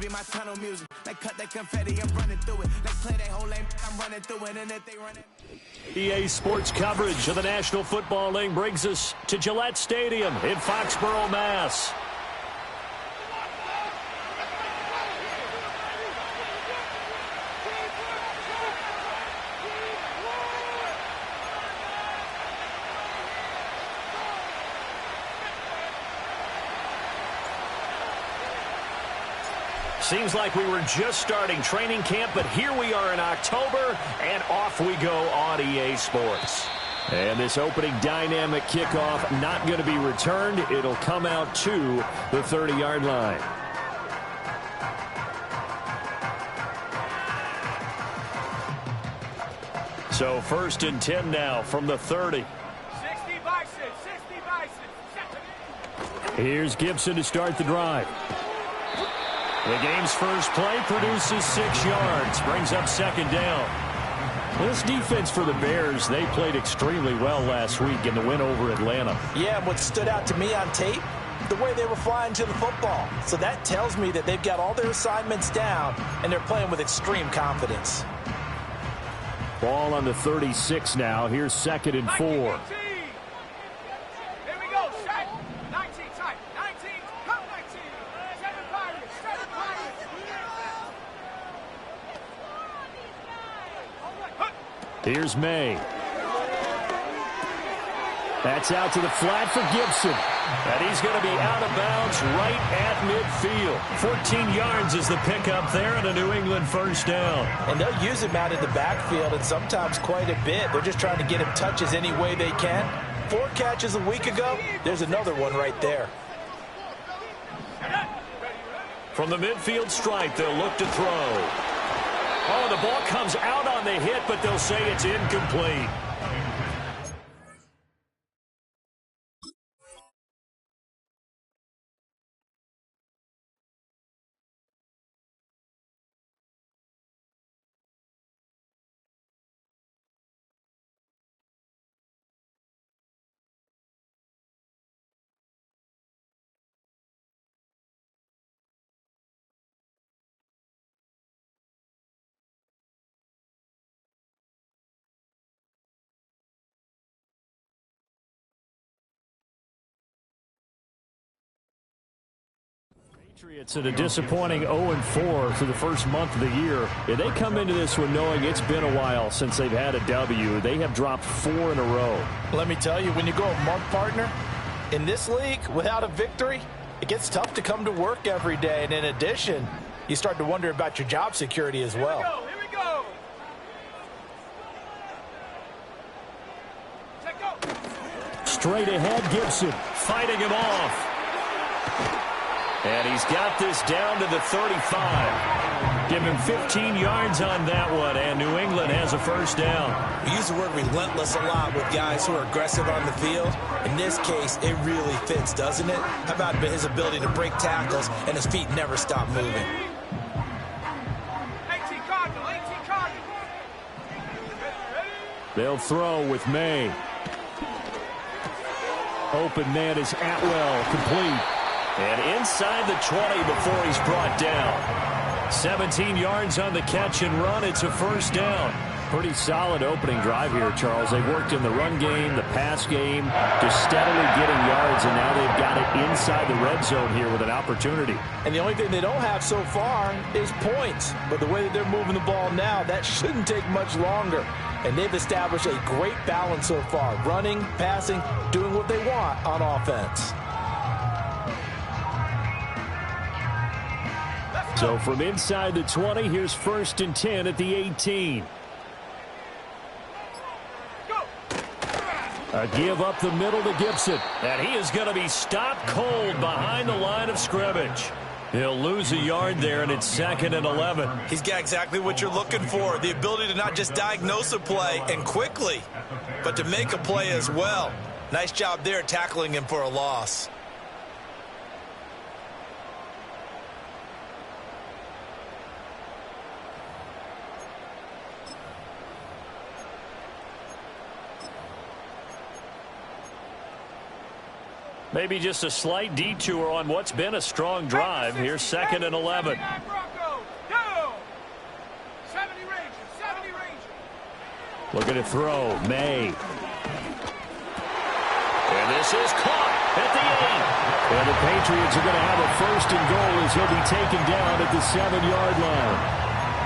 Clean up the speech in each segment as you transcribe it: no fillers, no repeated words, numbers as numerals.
be my tunnel music. They cut that confetti, I'm running through it. They play that whole lane, I'm running through it. And if they run it. EA Sports coverage of the National Football League brings us to Gillette Stadium in Foxborough, Mass. Seems like we were just starting training camp, but here we are in October, and off we go on EA Sports. And this opening dynamic kickoff not going to be returned. It'll come out to the 30-yard line. So 1st and 10 now from the 30. 60 by 6, 60 by 6. Here's Gibson to start the drive. The game's first play produces 6 yards, brings up 2nd down. This defense for the Bears, they played extremely well last week in the win over Atlanta. Yeah, and what stood out to me on tape, the way they were flying to the football. So that tells me that they've got all their assignments down, and they're playing with extreme confidence. Ball on the 36 now. Here's 2nd and 4. Here's May. That's out to the flat for Gibson. And he's going to be out of bounds right at midfield. 14 yards is the pickup there and a New England first down. And they'll use him out in the backfield and sometimes quite a bit. They're just trying to get him touches any way they can. 4 catches a week ago. There's another one right there. From the midfield stripe, they'll look to throw. Oh, the ball comes out on the hit, but they'll say it's incomplete. Patriots at a disappointing 0-4 through the first month of the year. And they come into this one knowing it's been a while since they've had a W. They have dropped 4 in a row. Let me tell you, when you go a month, partner, in this league, without a victory, it gets tough to come to work every day. And in addition, you start to wonder about your job security as well. Here we go. Straight ahead, Gibson fighting him off. And he's got this down to the 35. Give him 15 yards on that one, and New England has a first down. We use the word relentless a lot with guys who are aggressive on the field. In this case, it really fits, doesn't it? How about his ability to break tackles and his feet never stop moving? 18 Cardinal, 18 Cardinal. They'll throw with May. Open man is Atwell, complete. And inside the 20 before he's brought down. 17 yards on the catch and run. It's a first down. Pretty solid opening drive here, Charles. They've worked in the run game, the pass game, just steadily getting yards, and now they've got it inside the red zone here with an opportunity. And the only thing they don't have so far is points. But the way that they're moving the ball now, that shouldn't take much longer. And they've established a great balance so far. Running, passing, doing what they want on offense. So from inside the 20, here's 1st and 10 at the 18. A give up the middle to Gibson. And he is going to be stopped cold behind the line of scrimmage. He'll lose a yard there, and it's 2nd and 11. He's got exactly what you're looking for, the ability to not just diagnose a play and quickly, but to make a play as well. Nice job there tackling him for a loss. Maybe just a slight detour on what's been a strong drive. Here's 2nd and 11. Looking to throw. May. And this is caught at the 8. And the Patriots are going to have a 1st and goal as he'll be taken down at the 7-yard line.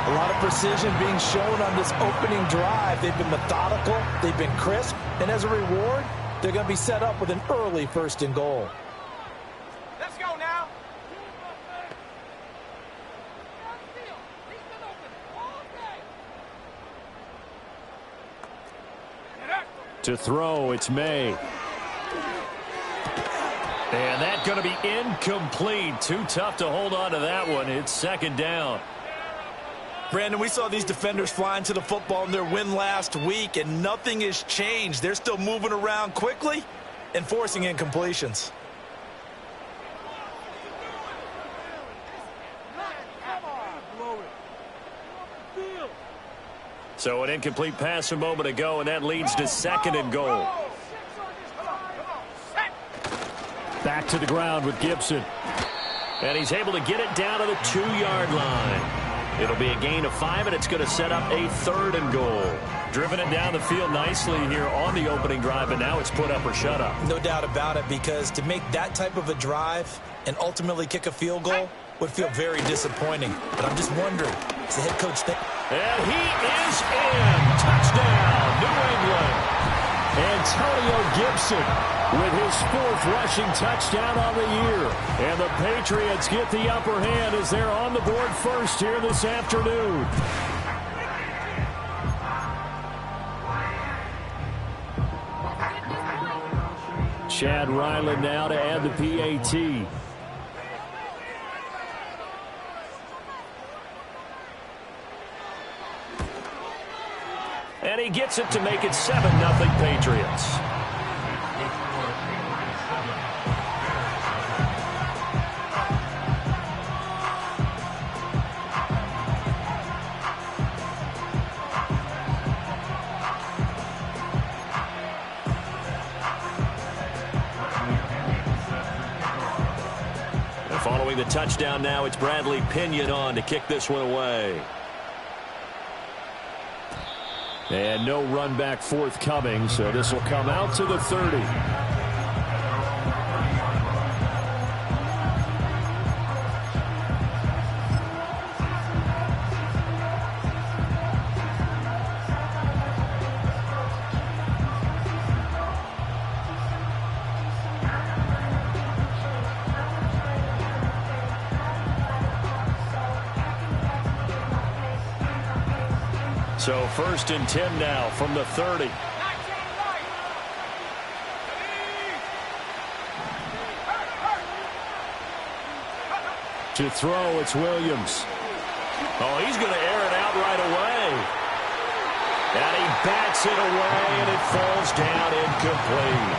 A lot of precision being shown on this opening drive. They've been methodical. They've been crisp. And as a reward, they're going to be set up with an early 1st and goal. Let's go now. To throw, it's May. And that's going to be incomplete. Too tough to hold on to that one. It's 2nd down. Brandon, we saw these defenders flying to the football in their win last week, and nothing has changed. They're still moving around quickly and forcing incompletions. So an incomplete pass a moment ago, and that leads to 2nd and goal. Back to the ground with Gibson. And he's able to get it down to the 2-yard line. It'll be a gain of 5, and it's going to set up a 3rd and goal. Driven it down the field nicely here on the opening drive, and now it's put up or shut up. No doubt about it, because to make that type of a drive and ultimately kick a field goal would feel very disappointing. But I'm just wondering, does the head coach think? And he is in. Touchdown, New England. Antonio Gibson with his 4th rushing touchdown on the year. And the Patriots get the upper hand as they're on the board first here this afternoon. Chad Ryland now to add the PAT. And he gets it to make it 7-0 Patriots. And following the touchdown now, it's Bradley Pinion on to kick this one away. And no run back forthcoming, so this will come out to the 30. So 1st and 10 now from the 30. To throw, it's Williams. Oh, he's going to air it out right away. And he bats it away, and it falls down incomplete.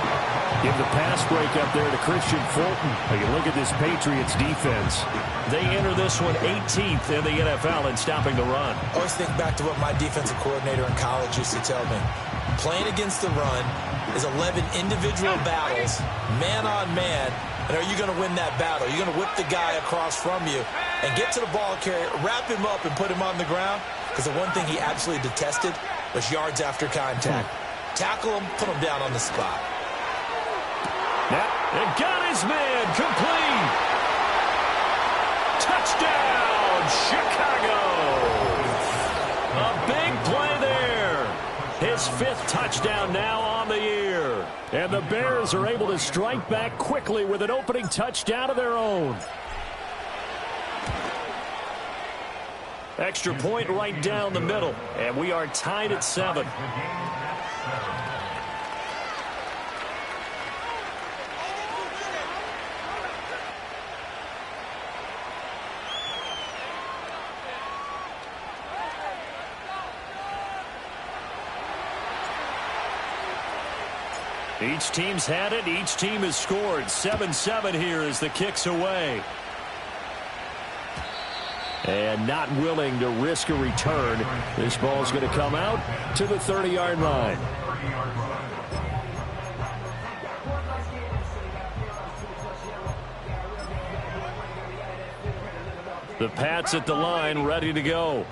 Give the pass break up there to Christian Fulton. You look at this Patriots defense. They enter this one 18th in the NFL in stopping the run. I always think back to what my defensive coordinator in college used to tell me. Playing against the run is 11 individual battles, man on man. And are you going to win that battle? You're going to whip the guy across from you and get to the ball carrier, wrap him up, and put him on the ground? Because the one thing he absolutely detested was yards after contact. Tackle him, put him down on the spot. And got his man complete. Touchdown, Chicago. A big play there. His 5th touchdown now on the year. And the Bears are able to strike back quickly with an opening touchdown of their own. Extra point right down the middle. And we are tied at 7. Each team's had it. Each team has scored. 7-7 here as the kick's away. And not willing to risk a return. This ball's going to come out to the 30-yard line. The Pats at the line, ready to go.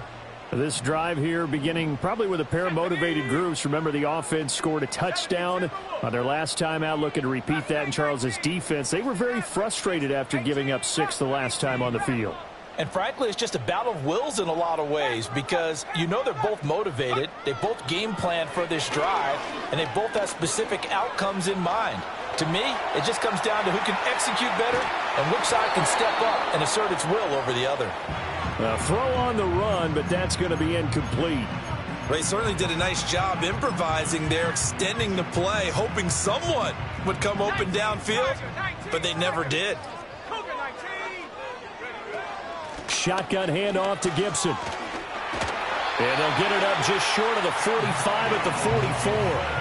This drive here beginning probably with a pair of motivated groups. Remember, the offense scored a touchdown on their last time out, looking to repeat that in Charles's defense. They were very frustrated after giving up 6 the last time on the field. And frankly, it's just a battle of wills in a lot of ways because you know they're both motivated. They both game plan for this drive, and they both have specific outcomes in mind. To me, it just comes down to who can execute better and which side can step up and assert its will over the other. Throw on the run, but that's going to be incomplete. They certainly did a nice job improvising there, extending the play, hoping someone would come open downfield, but they never did. Shotgun handoff to Gibson. And they'll get it up just short of the 45 at the 44.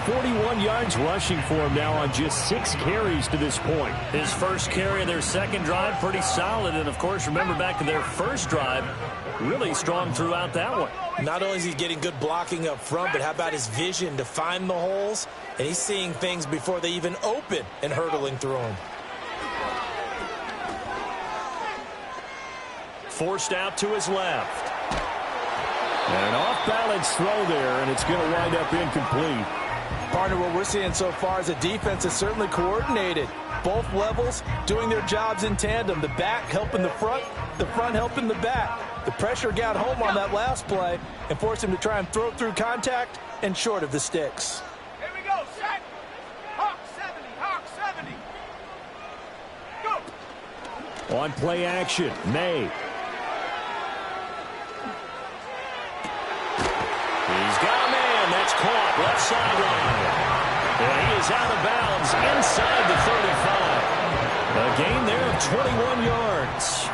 41 yards rushing for him now on just 6 carries to this point. His first carry of their second drive, pretty solid. And, of course, remember back to their first drive, really strong throughout that one. Not only is he getting good blocking up front, but how about his vision to find the holes? And he's seeing things before they even open and hurdling through them. Forced out to his left. And an off-balance throw there, and it's going to wind up incomplete. Partner, what we're seeing so far is the defense is certainly coordinated. Both levels doing their jobs in tandem. The back helping the front helping the back. The pressure got home on that last play and forced him to try and throw through contact and short of the sticks. Here we go, set. Hawk 70, Hawk 70. Go. On play action, May. He's got a man. That's caught. Left sideline. And he is out of bounds inside the 35. A gain there of 21 yards.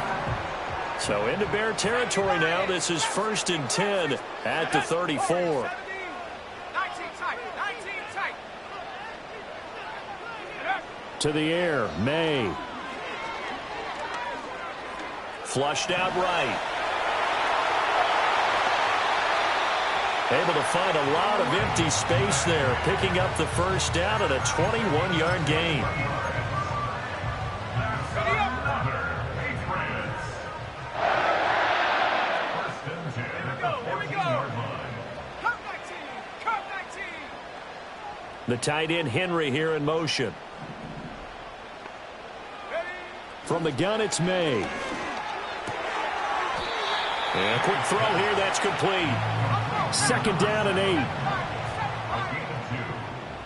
So into Bear territory now. This is 1st and 10 at the 34. 19 tight. To the air, May. Flushed out right. Able to find a lot of empty space there, picking up the first down at a 21-yard gain. The tight end Henry here in motion. From the gun, it's May. And a quick throw here, that's complete. 2nd down and 8.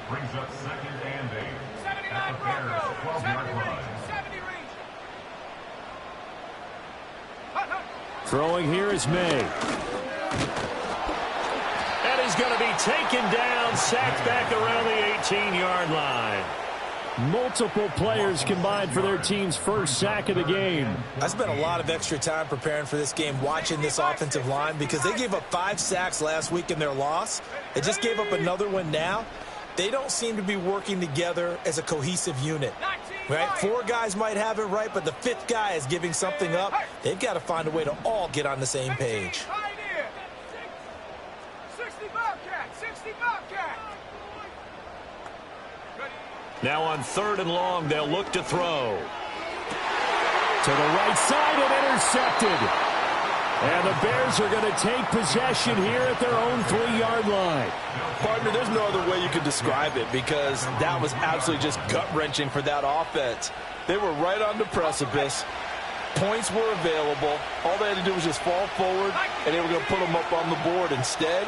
Brings up 2nd and 8. 79 Broncos. 70 range. Throwing here is May. And he's going to be taken down, sacked back around the 18-yard line. Multiple players combined for their team's first sack of the game. I spent a lot of extra time preparing for this game, watching this offensive line, because they gave up 5 sacks last week in their loss. They just gave up another one now. They don't seem to be working together as a cohesive unit. Right? 4 guys might have it right, but the 5th guy is giving something up. They've got to find a way to all get on the same page. 60 Bobcat. Now on 3rd and long, they'll look to throw. To the right side and intercepted. And the Bears are going to take possession here at their own 3-yard line. Partner, there's no other way you could describe it because that was absolutely just gut-wrenching for that offense. They were right on the precipice. Points were available. All they had to do was just fall forward, and they were going to put them up on the board. Instead,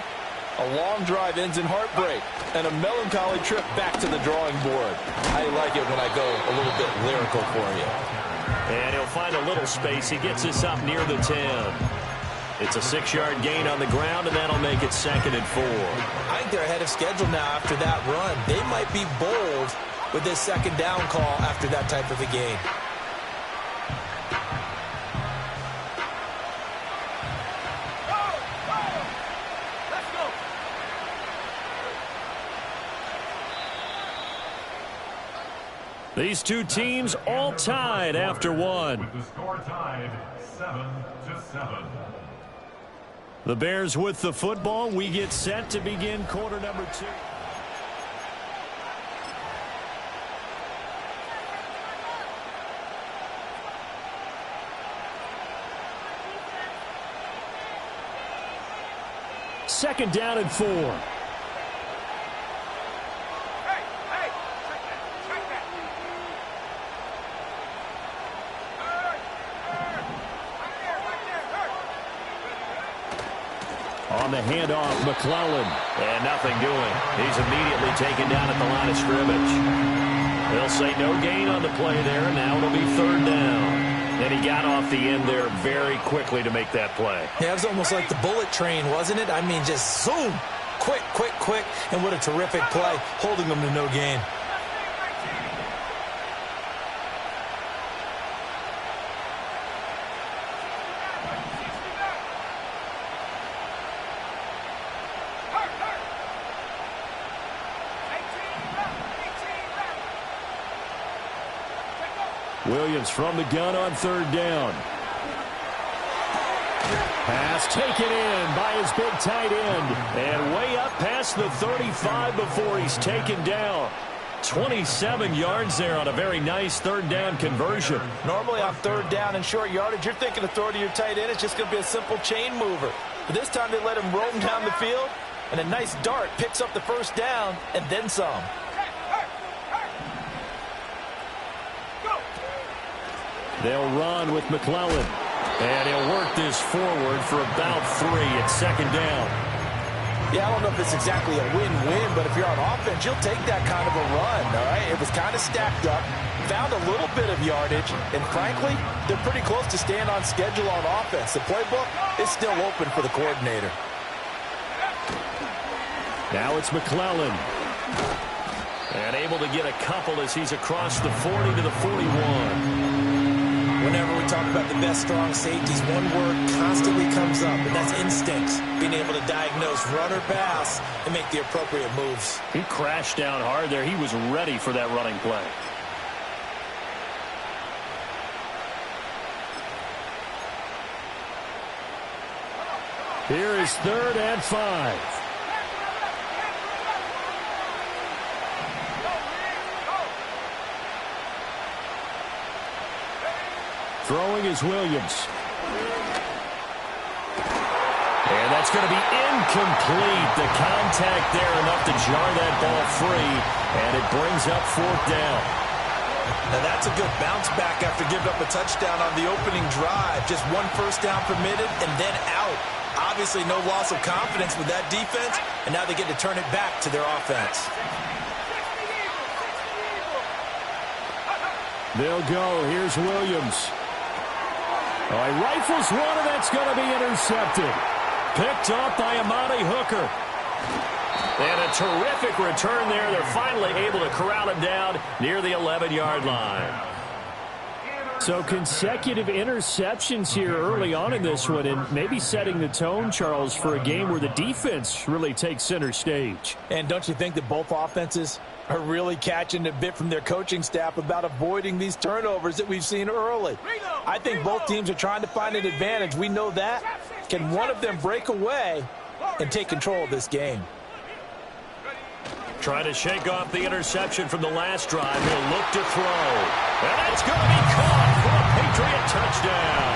a long drive ends in heartbreak and a melancholy trip back to the drawing board. I like it when I go a little bit lyrical for you. And he'll find a little space. He gets us up near the 10. It's a 6-yard gain on the ground, and that'll make it 2nd and 4. I think they're ahead of schedule now after that run. They might be bold with this 2nd down call after that type of a gain. These two teams all tied after one. With the score tied 7-7. The Bears with the football. We get set to begin quarter number 2. 2nd down and 4. Hey, hey, check that. On the handoff, McClellan. And nothing doing. He's immediately taken down at the line of scrimmage. They'll say no gain on the play there, and now it'll be 3rd down. And he got off the end there very quickly to make that play. Yeah, it was almost like the bullet train, wasn't it? I mean, just zoom. Quick, quick, quick. And what a terrific play, holding them to no gain. Williams from the gun on 3rd down. Pass taken in by his big tight end. And way up past the 35 before he's taken down. 27 yards there on a very nice 3rd down conversion. Normally on 3rd down and short yardage, you're thinking of throw to your tight end. It's just going to be a simple chain mover. But this time they let him roam down the field. And a nice dart picks up the 1st down and then some. They'll run with McClellan. And he'll work this forward for about 3 at 2nd down. Yeah, I don't know if it's exactly a win-win, but if you're on offense, you'll take that kind of a run, all right? It was kind of stacked up, found a little bit of yardage, and frankly, they're pretty close to staying on schedule on offense. The playbook is still open for the coordinator. Now it's McClellan. And able to get a couple as he's across the 40 to the 41. Whenever we talk about the best strong safeties, one word constantly comes up, and that's instincts. Being able to diagnose run or pass and make the appropriate moves. He crashed down hard there. He was ready for that running play. Here is 3rd and 5. Throwing is Williams. And that's going to be incomplete. The contact there enough to jar that ball free. And it brings up 4th down. Now that's a good bounce back after giving up a touchdown on the opening drive. Just 1 first down permitted and then out. Obviously no loss of confidence with that defense. And now they get to turn it back to their offense. They'll go. Here's Williams. He rifles one, and that's going to be intercepted. Picked up by Amani Hooker. And a terrific return there. They're finally able to corral him down near the 11-yard line. So consecutive interceptions here early on in this one, and maybe setting the tone, Charles, for a game where the defense really takes center stage. And don't you think that both offenses are really catching a bit from their coaching staff about avoiding these turnovers that we've seen early? I think both teams are trying to find an advantage. We know that. Can one of them break away and take control of this game? Trying to shake off the interception from the last drive. He'll look to throw. And it's going to be caught for a Patriot touchdown.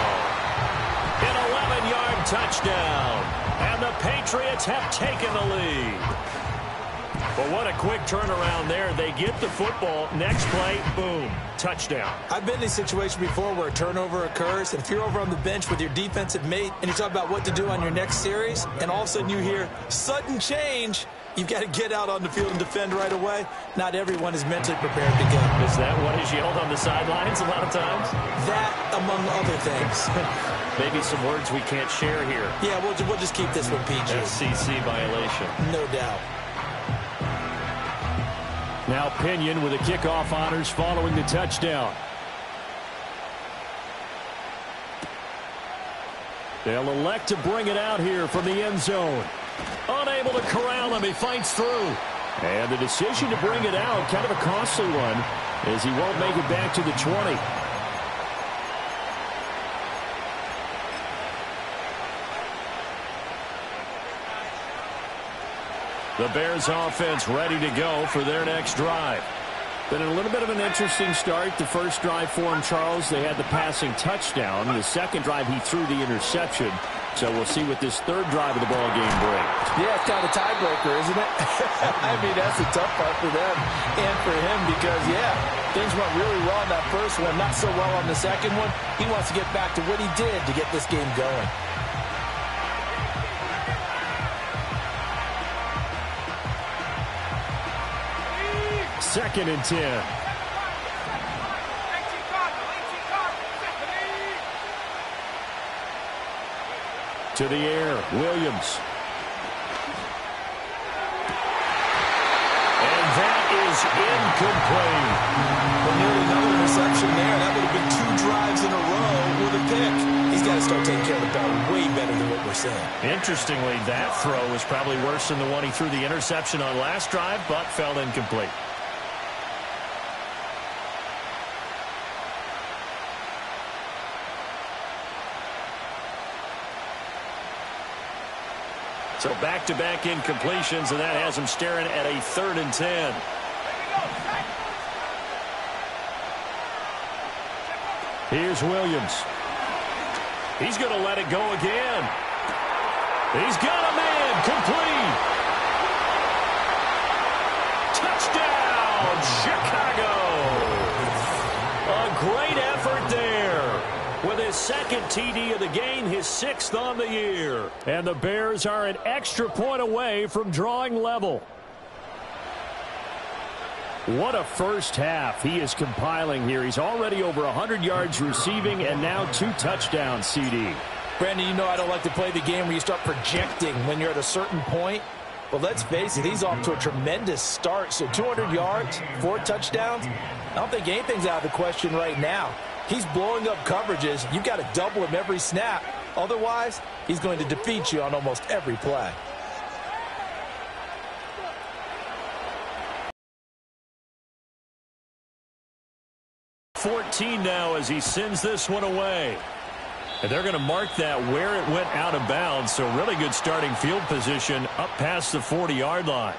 An 11-yard touchdown. And the Patriots have taken the lead. But what a quick turnaround there. They get the football. Next play, boom, touchdown. I've been in a situation before where a turnover occurs, and if you're over on the bench with your defensive mate and you talk about what to do on your next series, and all of a sudden you hear sudden change, you've got to get out on the field and defend right away. Not everyone is mentally prepared to go. Is that what is yelled on the sidelines a lot of times? That, among other things. Maybe some words we can't share here. Yeah, we'll just keep this one PG. FCC violation. No doubt. Now Pinion with the kickoff honors following the touchdown. They'll elect to bring it out here from the end zone. Unable to corral him. He fights through. And the decision to bring it out, kind of a costly one, as he won't make it back to the 20. The Bears offense ready to go for their next drive. Been a little bit of an interesting start. The first drive for him, Charles, they had the passing touchdown. The second drive, he threw the interception. So we'll see what this third drive of the ball game brings. Yeah, it's kind of a tiebreaker, isn't it? I mean, that's a tough part for them and for him because, yeah, things went really well in that first one, not so well on the second one. He wants to get back to what he did to get this game going. Second and 10. To the air, Williams. And that is incomplete. Well, nearly another interception there. That would have been 2 drives in a row with a pick. He's got to start taking care of the ball way better than what we're seeing. Interestingly, that throw was probably worse than the one he threw the interception on last drive, but fell incomplete. So back-to-back incompletions, and that has him staring at a 3rd and 10. Here's Williams. He's going to let it go again. He's got a man. Complete. Touchdown, Chicago. A great effort there. With his second TD of the game, his 6th on the year. And the Bears are an extra point away from drawing level. What a first half he is compiling here. He's already over 100 yards receiving and now 2 touchdowns, CD. Brandon, you know I don't like to play the game where you start projecting when you're at a certain point. But let's face it, he's off to a tremendous start. So 200 yards, 4 touchdowns. I don't think anything's out of the question right now. He's blowing up coverages. You've got to double him every snap. Otherwise, he's going to defeat you on almost every play. $14 now as he sends this one away. And they're going to mark that where it went out of bounds. So really good starting field position up past the 40-yard line.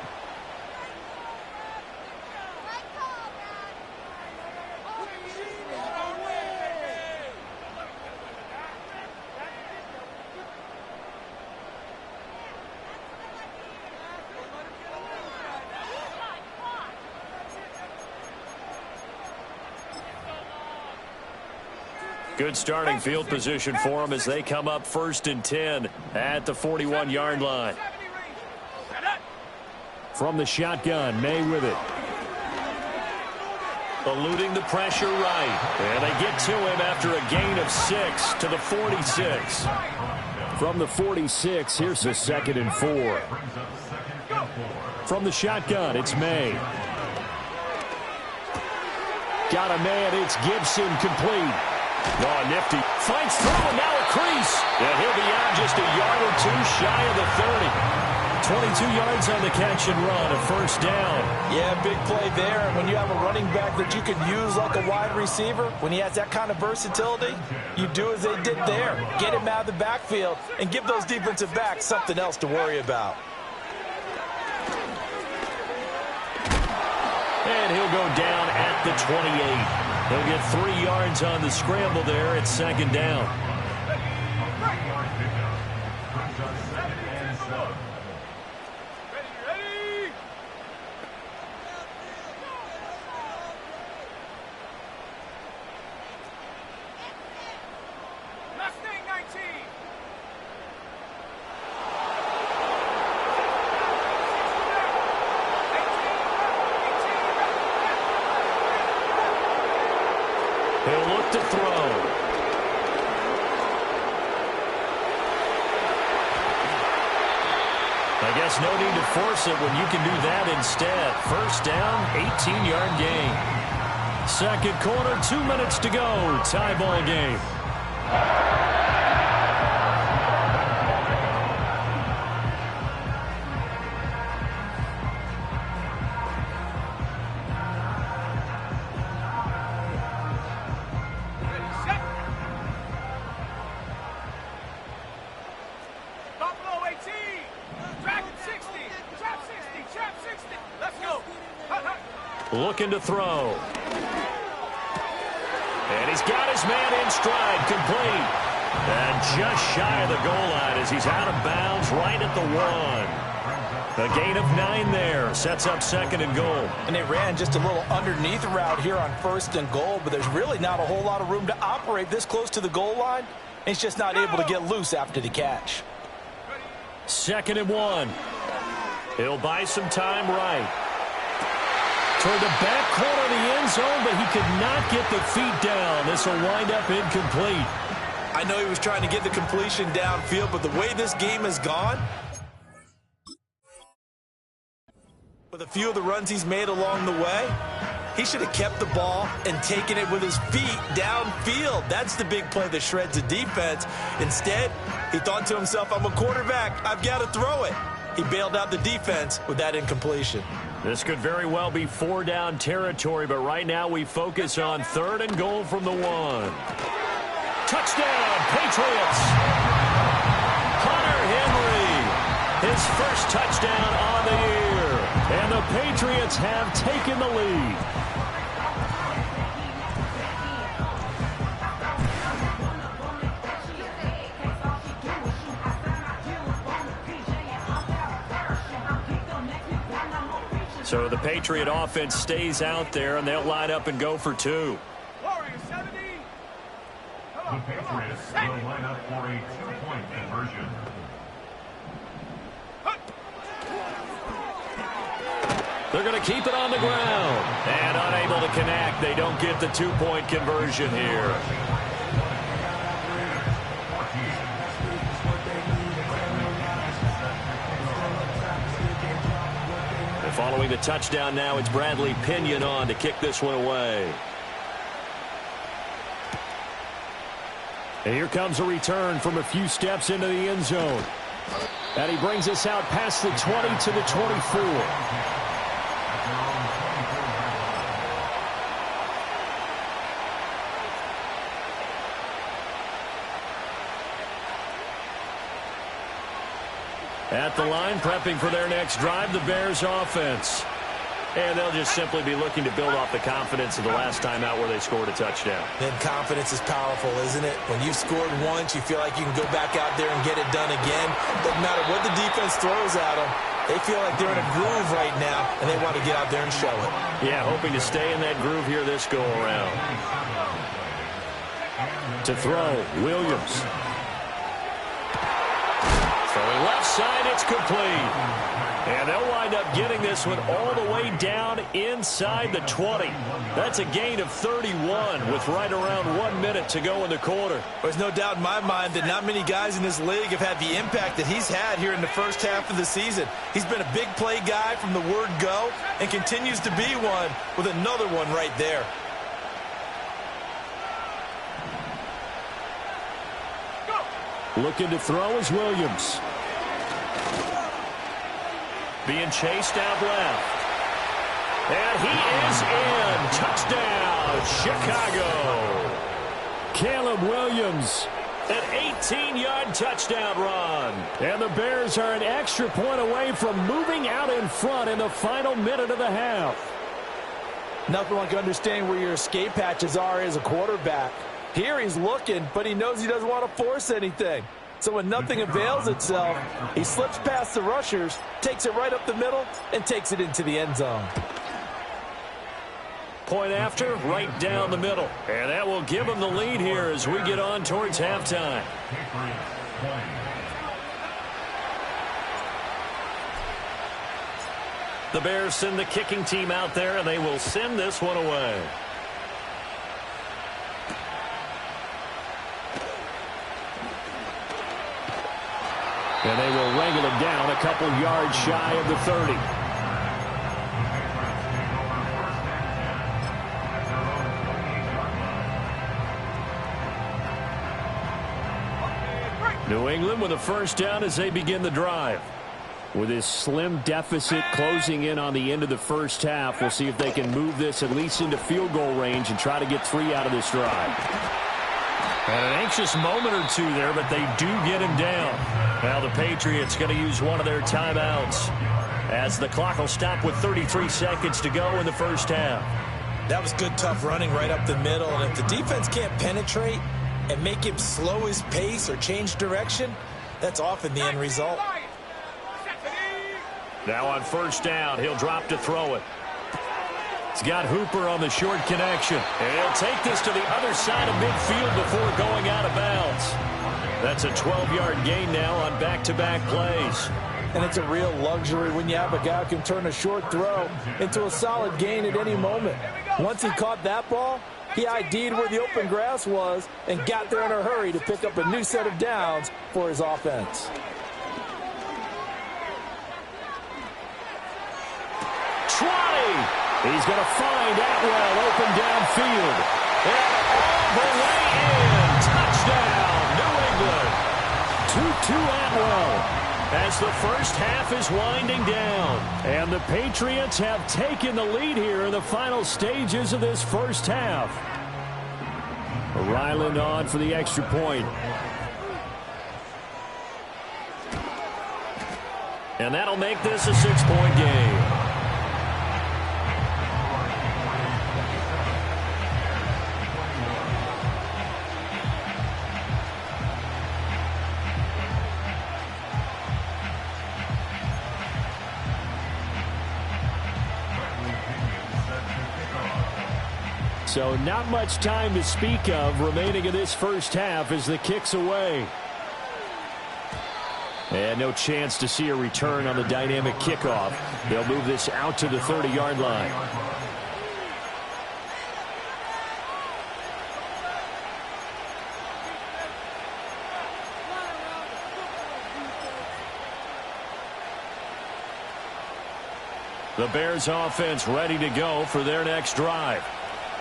Good starting field position for them as they come up 1st and 10 at the 41-yard line. From the shotgun, May with it. Eluding the pressure right. And they get to him after a gain of 6 to the 46. From the 46, here's the 2nd and 4. From the shotgun, it's May. Got a man, it's Gibson, complete. Oh, nifty. Fights through, and now a crease. And he'll be out just a yard or 2 shy of the 30. 22 yards on the catch and run, a 1st down. Yeah, big play there. And when you have a running back that you can use like a wide receiver, when he has that kind of versatility, you do as they did there. Get him out of the backfield and give those defensive backs something else to worry about. And he'll go down at the 28. He'll get 3 yards on the scramble there at 2nd down. He'll look to throw. I guess no need to force it when you can do that instead. 1st down, 18-yard gain. 2nd quarter, 2 minutes to go. Tie ball game. Looking to throw. And he's got his man in stride, complete. And just shy of the goal line as he's out of bounds right at the 1. A gain of 9 there. Sets up 2nd and goal. And they ran just a little underneath route here on 1st and goal, but there's really not a whole lot of room to operate this close to the goal line. He's just not able to get loose after the catch. 2nd and 1. He'll buy some time right. Toward the back corner of the end zone, but he could not get the feet down. This will wind up incomplete. I know he was trying to get the completion downfield, but the way this game has gone, with a few of the runs he's made along the way, he should have kept the ball and taken it with his feet downfield. That's the big play that shreds the defense. Instead, he thought to himself, I'm a quarterback. I've got to throw it. He bailed out the defense with that incompletion. This could very well be 4-down territory, but right now we focus on 3rd and goal from the 1. Touchdown, Patriots! Hunter Henry, his first touchdown on the year. And the Patriots have taken the lead. So the Patriot offense stays out there, and they'll line up and go for 2. Warriors 70. The Patriots will line up for a 2-point conversion. They're going to keep it on the ground. And unable to connect. They don't get the 2-point conversion here. And following the touchdown now, it's Bradley Pinion on to kick this one away. And here comes a return from a few steps into the end zone. And he brings us out past the 20 to the 24. At the line, prepping for their next drive, the Bears offense. And they'll just simply be looking to build off the confidence of the last time out where they scored a touchdown. And confidence is powerful, isn't it? When you've scored once, you feel like you can go back out there and get it done again. Doesn't matter what the defense throws at them. They feel like they're in a groove right now, and they want to get out there and show it. Yeah, hoping to stay in that groove here this go-around. To throw, Williams. Throwing left side, it's complete. And they'll wind up getting this one all the way down inside the 20. That's a gain of 31 with right around 1 minute to go in the quarter. There's no doubt in my mind that not many guys in this league have had the impact that he's had here in the first half of the season. He's been a big play guy from the word go and continues to be one with another one right there. Looking to throw is Williams. Being chased out left. And he is in. Touchdown, Chicago. Caleb Williams, an 18-yard touchdown run. And the Bears are an extra point away from moving out in front in the final minute of the half. Nothing like understanding where your escape hatches are as a quarterback. Here he's looking, but he knows he doesn't want to force anything. So when nothing avails itself, he slips past the rushers, takes it right up the middle, and takes it into the end zone. Point after, right down the middle. And that will give him the lead here as we get on towards halftime. The Bears send the kicking team out there, and they will send this one away. And they will wrangle him down a couple yards shy of the 30. New England with a first down as they begin the drive. With this slim deficit closing in on the end of the first half, we'll see if they can move this at least into field goal range and try to get 3 out of this drive. And an anxious moment or two there, but they do get him down. Now the Patriots going to use one of their timeouts as the clock will stop with 33 seconds to go in the first half. That was good, tough running right up the middle. And if the defense can't penetrate, and make him slow his pace or change direction, that's often the end result. Now on first down, he'll drop to throw it. He's got Hooper on the short connection. And he'll take this to the other side of midfield before going out of bounds. That's a 12-yard gain now on back-to-back plays. And it's a real luxury when you have a guy who can turn a short throw into a solid gain at any moment. Once he caught that ball, he ID'd where the open grass was and got there in a hurry to pick up a new set of downs for his offense. He's going to find Atwell open downfield. And all the way in. Touchdown, New England. 2-2 Atwell as the first half is winding down. And the Patriots have taken the lead here in the final stages of this first half. Ryland on for the extra point. And that'll make this a 6-point game. So not much time to speak of remaining in this first half as the kick's away. And no chance to see a return on the dynamic kickoff. They'll move this out to the 30-yard line. The Bears offense ready to go for their next drive.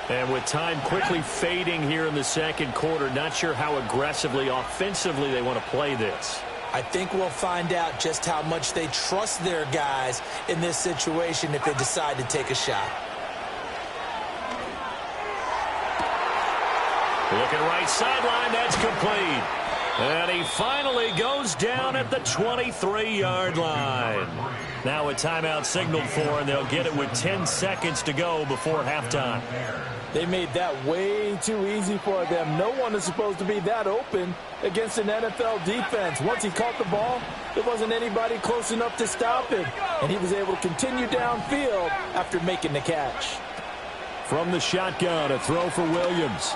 And with time quickly fading here in the second quarter, not sure how aggressively, offensively they want to play this. I think we'll find out just how much they trust their guys in this situation if they decide to take a shot. Looking right sideline, that's complete. And he finally goes down at the 23-yard line. Now a timeout signaled for, and they'll get it with 10 seconds to go before halftime. They made that way too easy for them. No one is supposed to be that open against an NFL defense. Once he caught the ball, there wasn't anybody close enough to stop him. And he was able to continue downfield after making the catch. From the shotgun, a throw for Williams.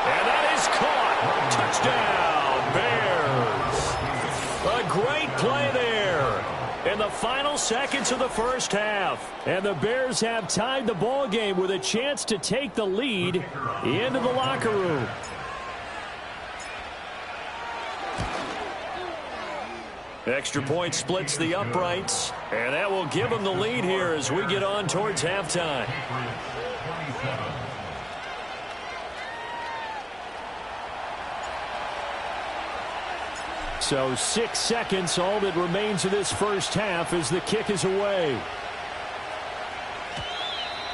And that is caught. Touchdown, Bears. A great play there in the final seconds of the first half. And the Bears have tied the ball game with a chance to take the lead into the locker room. Extra point splits the uprights, and that will give them the lead here as we get on towards halftime. So 6 seconds, all that remains of this first half as the kick is away.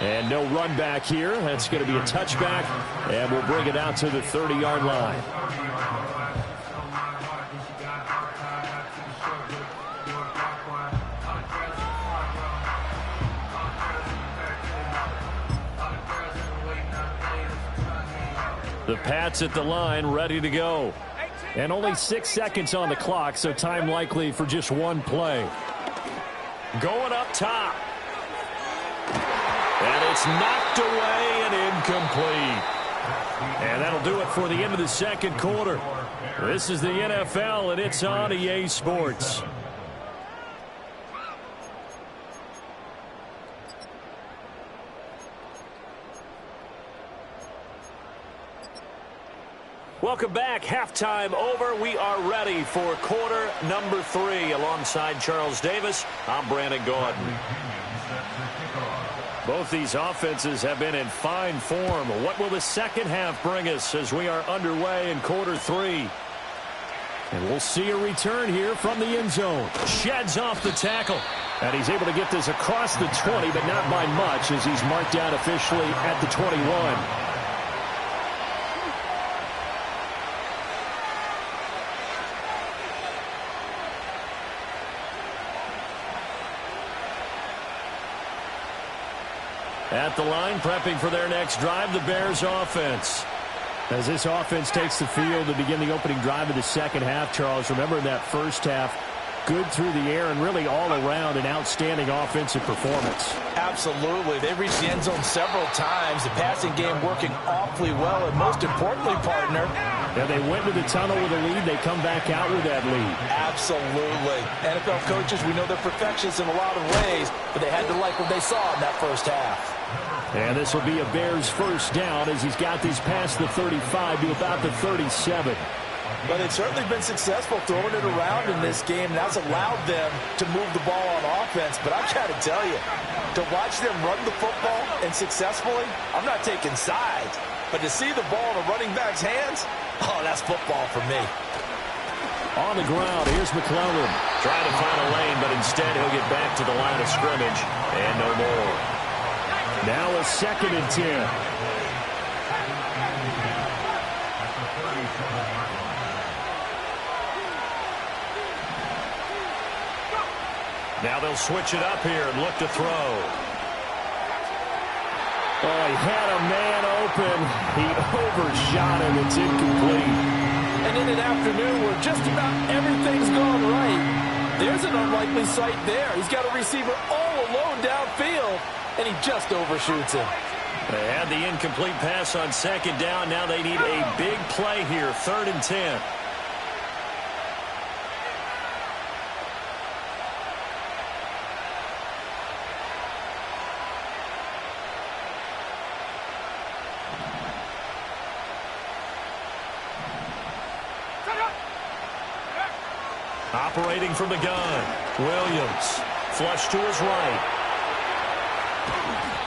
And no run back here. That's going to be a touchback, and we'll bring it out to the 30-yard line. The Pats at the line, ready to go. And only 6 seconds on the clock, so time likely for just one play. Going up top. And it's knocked away and incomplete. And that'll do it for the end of the second quarter. This is the NFL, and it's on EA Sports. Welcome back. Halftime over. We are ready for quarter number 3. Alongside Charles Davis, I'm Brandon Gordon. Both these offenses have been in fine form. What will the second half bring us as we are underway in quarter 3? And we'll see a return here from the end zone. Sheds off the tackle. And he's able to get this across the 20, but not by much as he's marked down officially at the 21. At the line, prepping for their next drive, the Bears offense. As this offense takes the field to begin the opening drive of the second half, Charles, remember in that first half, good through the air and really all around an outstanding offensive performance. Absolutely. They reached the end zone several times. The passing game working awfully well. And most importantly, partner, yeah, they went to the tunnel with a lead. They come back out with that lead. Absolutely. NFL coaches, we know they're perfectionists in a lot of ways, but they had to like what they saw in that first half. And this will be a Bears first down as he's got this past the 35 to about the 37. But they've certainly been successful throwing it around in this game, and that's allowed them to move the ball on offense. But I've got to tell you, to watch them run the football and successfully, I'm not taking sides. But to see the ball in a running back's hands, oh, that's football for me. On the ground, here's McClellan. Trying to find a lane, but instead he'll get back to the line of scrimmage and no more. Now a 2nd and 10. Now they'll switch it up here and look to throw. Oh, he had a man open. He overshot him. It's incomplete. And in an afternoon where just about everything's gone right, there's an unlikely sight there. He's got a receiver all alone downfield, and he just overshoots him. They had the incomplete pass on 2nd down. Now they need a big play here, 3rd and 10. Operating from the gun, Williams, flush to his right.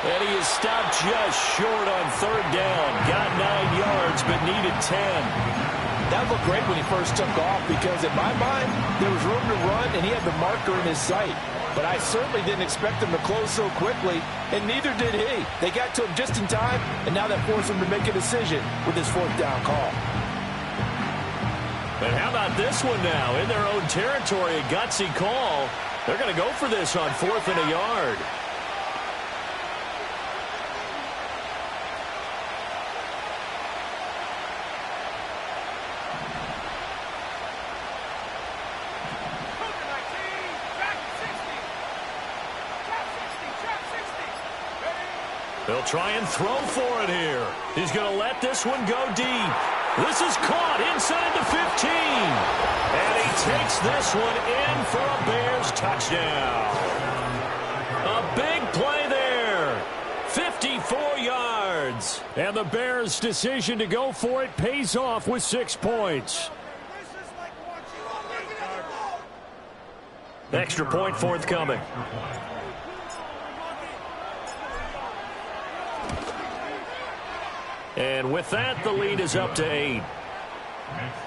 And he is stopped just short on 3rd down. Got 9 yards, but needed 10. That looked great when he first took off because, in my mind, there was room to run, and he had the marker in his sight. But I certainly didn't expect him to close so quickly, and neither did he. They got to him just in time, and now that forced him to make a decision with his 4th down call. And how about this one now? In their own territory, a gutsy call. They're going to go for this on 4th and a yard. They'll try and throw for it here. He's going to let this one go deep. This is caught inside the 15. And he takes this one in for a Bears touchdown. A big play there. 54 yards. And the Bears' decision to go for it pays off with 6 points. Extra point forthcoming. And with that, the lead is up to 8. Makes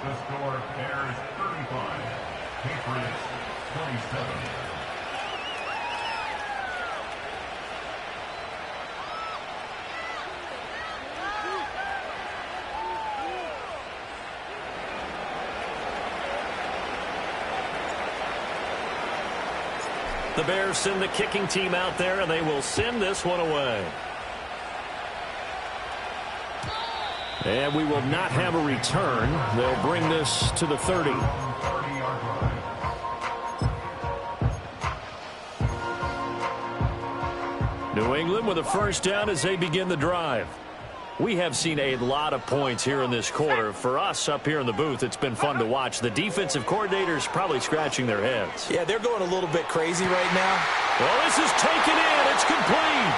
the score Bears 35, Patriots 27. The Bears send the kicking team out there, and they will send this one away. And we will not have a return. They'll bring this to the 30. New England with a first down as they begin the drive. We have seen a lot of points here in this quarter. For us up here in the booth, it's been fun to watch. The defensive coordinators probably scratching their heads. Yeah, they're going a little bit crazy right now. Well, this is taken in. It's complete.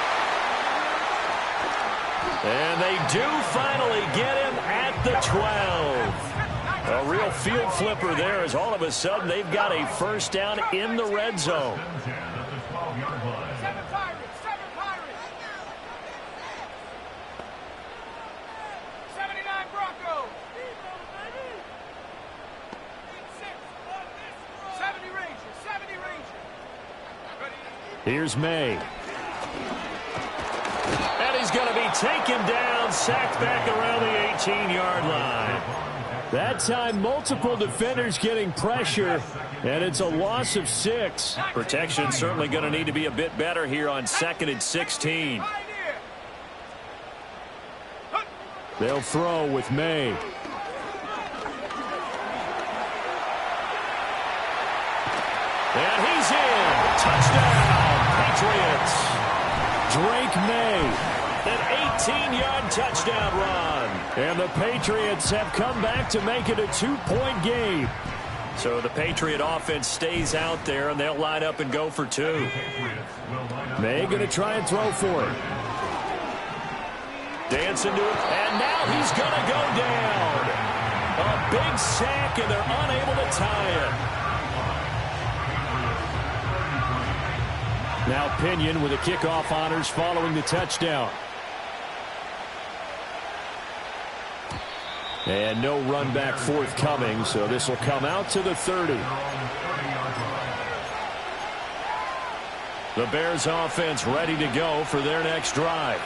And they do finally get him at the 12. A real field flipper there as all of a sudden they've got a first down in the red zone. Here's May. And he's going to be taken down, sacked back around the 18-yard line. That time, multiple defenders getting pressure, and it's a loss of 6. Protection certainly going to need to be a bit better here on 2nd and 16. They'll throw with May. And he's in. Touchdown, Patriots. Drake May, an 18-yard touchdown run. And the Patriots have come back to make it a 2-point game. So the Patriot offense stays out there, and they'll line up and go for 2. May going to try and throw for it. Dancing to it, and now he's going to go down. A big sack, and they're unable to tie it. Now Pinion with the kickoff honors following the touchdown. And no run back forthcoming, so this will come out to the 30. The Bears offense ready to go for their next drive.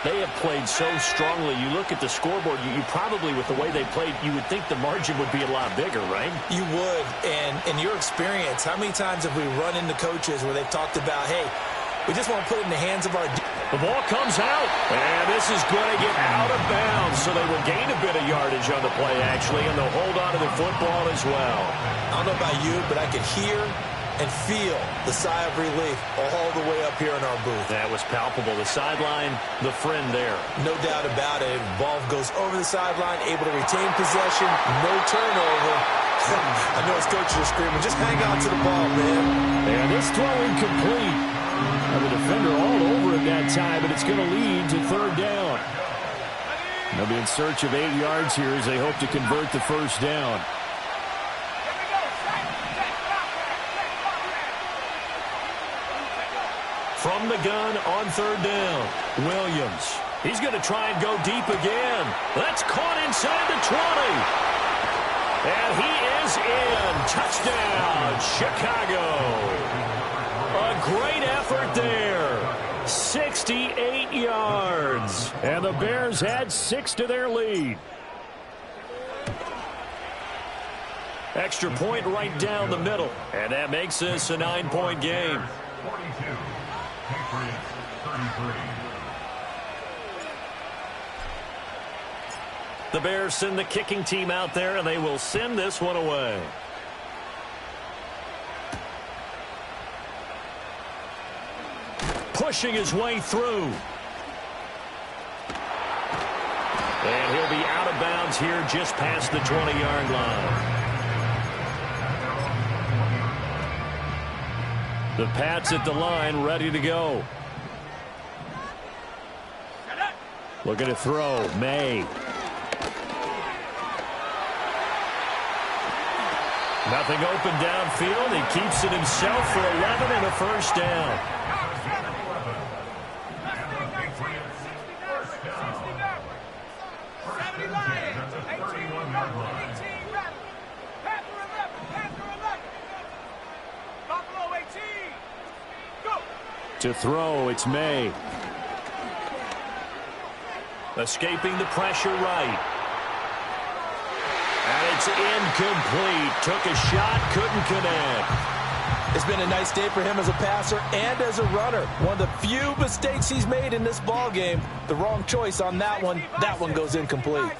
They have played so strongly. You look at the scoreboard, you probably, with the way they played, you would think the margin would be a lot bigger, right? You would. And in your experience, how many times have we run into coaches where they've talked about, hey, we just want to put it in the hands of our... The ball comes out, and this is going to get out of bounds, so they will gain a bit of yardage on the play, actually, and they'll hold on to the football as well. I don't know about you, but I could hear and feel the sigh of relief all the way up here in our booth. That was palpable. The sideline, the friend there. No doubt about it. Ball goes over the sideline, able to retain possession, no turnover. I know his coaches are screaming, just hang on to the ball, man. And this throw incomplete. Now the defender all over him that time, but it's going to lead to 3rd down. They'll be in search of 8 yards here as they hope to convert the 1st down. From the gun on 3rd down, Williams. He's going to try and go deep again. That's caught inside the 20. And he is in. Touchdown, Chicago. A great effort there. 68 yards. And the Bears add 6 to their lead. Extra point right down the middle. And that makes this a 9-point game. 42. Patriots 33. The Bears send the kicking team out there, and they will send this one away. Pushing his way through. And he'll be out of bounds here just past the 20-yard line. The Pats at the line, ready to go. Looking to throw, May. Nothing open downfield. He keeps it himself for 11 and a 1st down. To throw, it's May. Escaping the pressure right. And it's incomplete. Took a shot, couldn't connect. It's been a nice day for him as a passer and as a runner. One of the few mistakes he's made in this ball game. The wrong choice on that one. That one goes incomplete.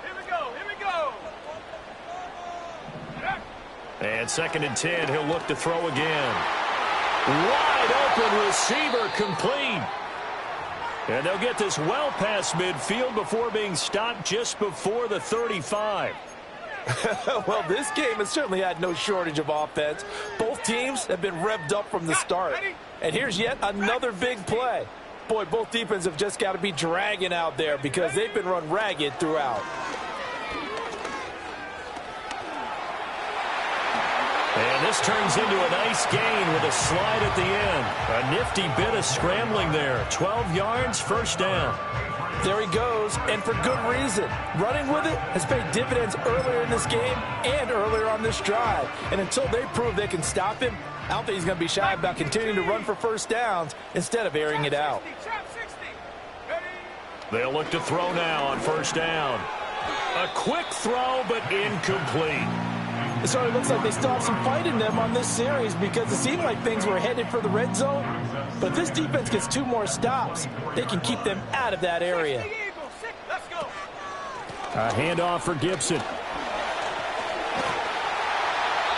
Here we go. And 2nd and 10, he'll look to throw again. Wide open receiver, complete. And they'll get this well past midfield before being stopped just before the 35. Well, this game has certainly had no shortage of offense. Both teams have been revved up from the start. And here's yet another big play. Boy, both defenses have just got to be dragging out there because they've been run ragged throughout. And this turns into a nice gain with a slide at the end. A nifty bit of scrambling there. 12 yards, 1st down. There he goes, and for good reason. Running with it has paid dividends earlier in this game and earlier on this drive. And until they prove they can stop him, I don't think he's going to be shy about continuing to run for 1st downs instead of airing it out. They'll look to throw now on 1st down. A quick throw, but incomplete. It certainly looks like they still have some fight in them on this series because it seemed like things were headed for the red zone. But if this defense gets 2 more stops, they can keep them out of that area. A handoff for Gibson.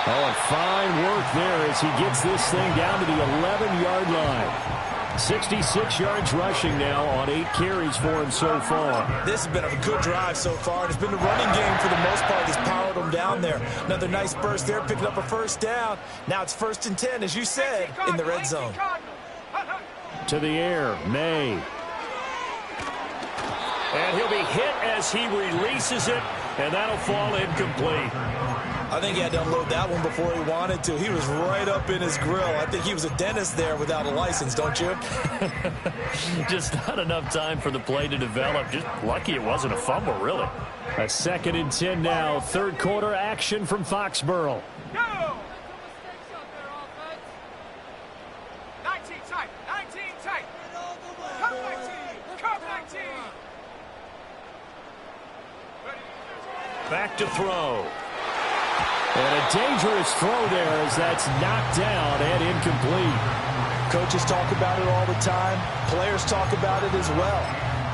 Oh, and fine work there as he gets this thing down to the 11-yard line. 66 yards rushing now on 8 carries for him so far. This has been a good drive so far. It's been the running game for the most part that's powered him down there. Another nice burst there, picking up a first down. Now it's 1st and 10, as you said, in the red zone. To the air, May. And he'll be hit as he releases it, and that'll fall incomplete. I think he had to unload that one before he wanted to. He was right up in his grill. I think he was a dentist there without a license, don't you? Just not enough time for the play to develop. Just lucky it wasn't a fumble, really. A 2nd and 10 now. 3rd quarter action from Foxborough. Go! 19 tight. 19 tight. Come 19. Come 19. Back to throw. And a dangerous throw there as that's knocked down and incomplete. Coaches talk about it all the time. Players talk about it as well.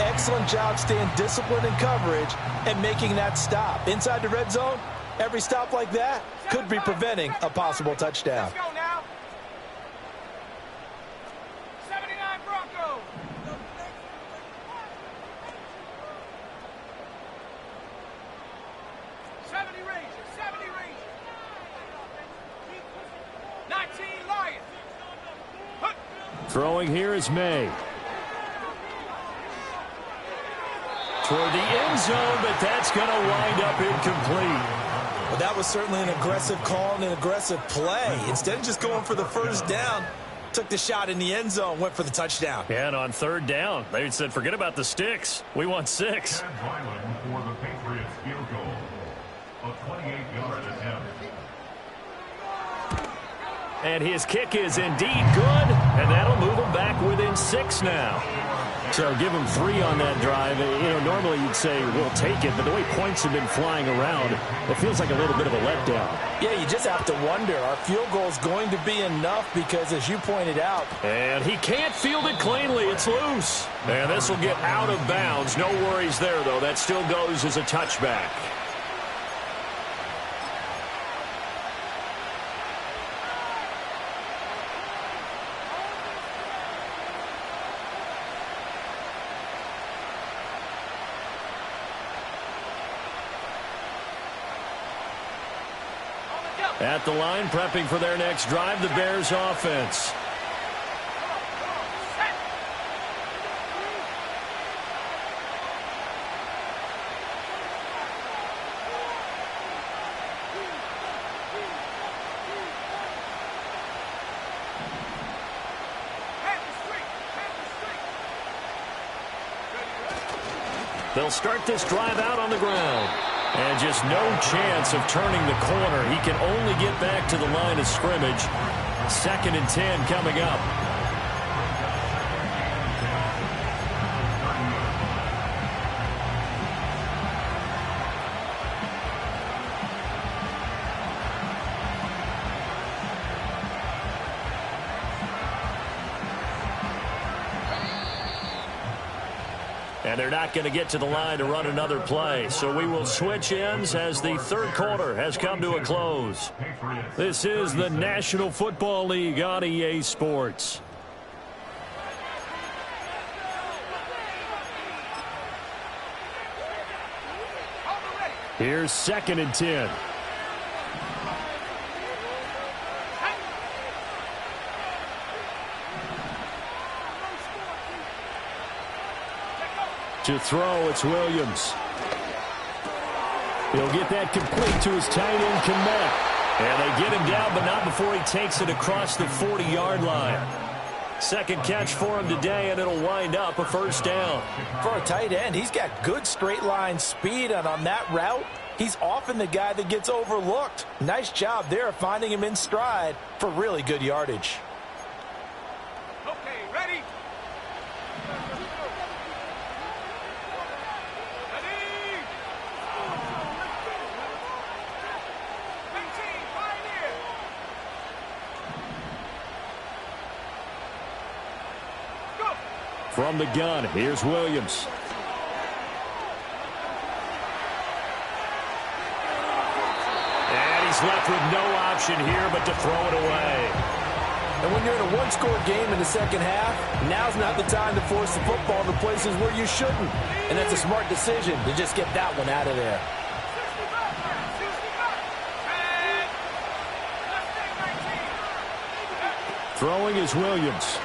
Excellent job staying disciplined in coverage and making that stop. Inside the red zone, every stop like that could be preventing a possible touchdown. Let's go now. 79 Broncos. 70 Rangers. 70 Rangers. 19 Lions. Throwing here is May. Toward the end zone, but that's going to wind up incomplete. Well, that was certainly an aggressive call and an aggressive play. Instead of just going for the first down, took the shot in the end zone, went for the touchdown. And on 3rd down, they said, forget about the sticks. We want 6. And Ryland for the Patriots field goal. A 28-yard attempt. And his kick is indeed good, and that'll move him back within 6 now. So give him 3 on that drive. You know, normally you'd say we'll take it, but the way points have been flying around, it feels like a little bit of a letdown. Yeah, you just have to wonder, are field goals going to be enough? Because as you pointed out, and he can't field it cleanly. It's loose. And this will get out of bounds. No worries there, though. That still goes as a touchback. At the line, prepping for their next drive, the Bears offense. They'll start this drive out on the ground. And just no chance of turning the corner. He can only get back to the line of scrimmage. 2nd and 10 coming up. And they're not going to get to the line to run another play. So we will switch ends as the 3rd quarter has come to a close. This is the National Football League on EA Sports. Here's 2nd and 10. To throw, it's Williams. He'll get that complete to his tight end, Kmet. And they get him down, but not before he takes it across the 40-yard line. 2nd catch for him today, and it'll wind up a 1st down. for a tight end, he's got good straight line speed, and on that route, he's often the guy that gets overlooked. Nice job there finding him in stride for really good yardage. Okay, ready? Ready? 19, Pioneer. Go. From the gun, here's Williams. He's left with no option here but to throw it away. And when you're in a one-score game in the second half, now's not the time to force the football into places where you shouldn't. And that's a smart decision to just get that one out of there. Throwing is Williams.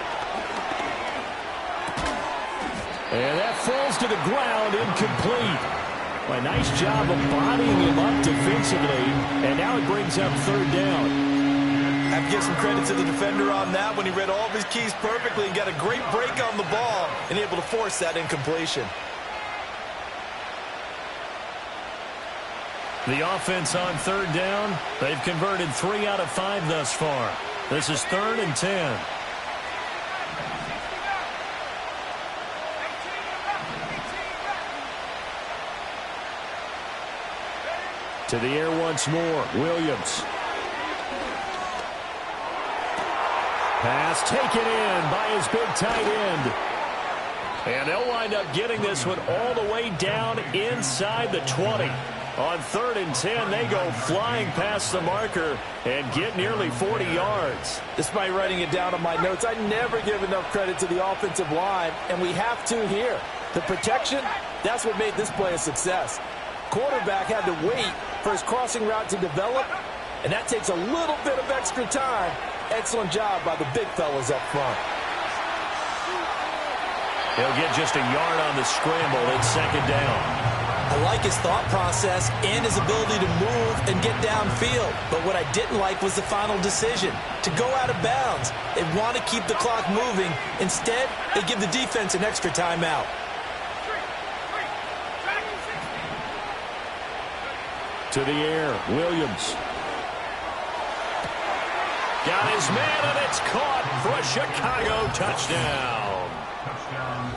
And that falls to the ground, incomplete. A nice job of bodying him up defensively, and now it brings up third down. I have to give some credit to the defender on that when he read all of his keys perfectly and got a great break on the ball and able to force that incompletion. The offense on third down, they've converted 3 out of 5 thus far. This is 3rd and 10. To the air once more, Williams. Pass taken in by his big tight end. And they'll wind up getting this one all the way down inside the 20. On 3rd and 10, they go flying past the marker and get nearly 40 yards. Despite writing it down on my notes, I never give enough credit to the offensive line, and we have to here. The protection, that's what made this play a success. Quarterback had to wait for his crossing route to develop, and that takes a little bit of extra time. Excellent job by the big fellas up front. He'll get just a yard on the scramble. It's 2nd down. I like his thought process and his ability to move and get downfield. But what I didn't like was the final decision, to go out of bounds. They want to keep the clock moving. Instead, they give the defense an extra timeout. To the air, Williams. Got his man, and it's caught for a Chicago touchdown.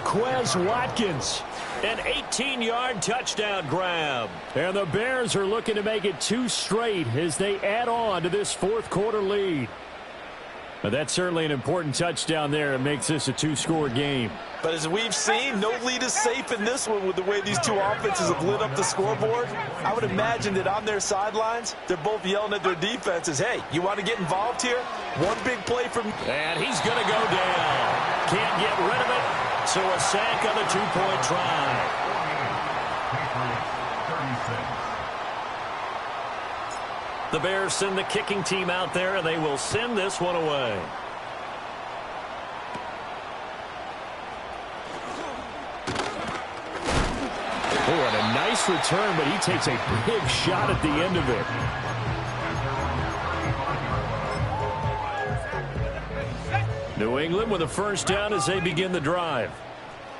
Quez Watkins. An 18-yard touchdown grab. And the Bears are looking to make it 2 straight as they add on to this 4th quarter lead. But that's certainly an important touchdown there. It makes this a 2-score game. But as we've seen, no lead is safe in this one with the way these two offenses have lit up the scoreboard. I would imagine that on their sidelines, they're both yelling at their defenses, hey, you want to get involved here? One big play from... And he's going to go down. Can't get rid of it. So a sack on the 2-point try. The Bears send the kicking team out there, and they will send this one away. Oh, and a nice return, but he takes a big shot at the end of it. New England with a 1st down as they begin the drive.